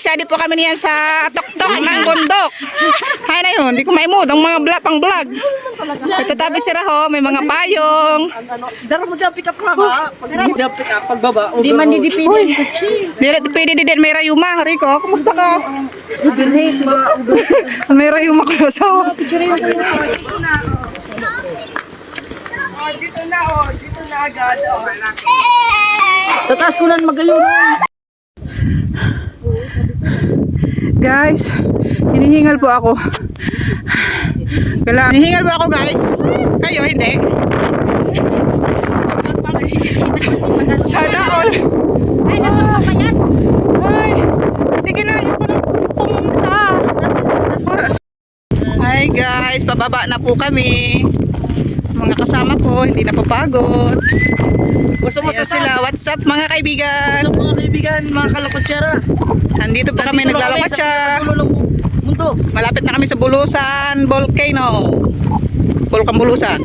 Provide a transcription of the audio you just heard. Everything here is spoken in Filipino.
namasyadi po kami niyan sa tuktok ng bundok. Hay na yun, hindi ko maimod ang mga pang vlog. Ito tabi si Raho, may mga payong. Dara mo dyan, pick up ka ba? Pag pick up, pagbaba. Di man didipili ang kutsi. Pwede din, may rayuma. Rico, kumusta ka? Binhit, May rayuma ko sa Dito na agad. Tataas ko lang magayon. Guys, hinihingal po ako. Hinihingal po ako, guys. Kayo, hindi. Sana all. Ay, nakakapayat. Ay, sige na, yung ko na pumunta. Hi guys, pababa na po kami. Mga kasama ko, hindi na papagod. Gusto mo Ayan sa sila, what's up mga kaibigan? Gusto mga kaibigan, mga kalakutsara. Nandito pa kami naglalamatsa. Mundo. Malapit na kami sa Bulusan Volcano. Volcan Bulusan.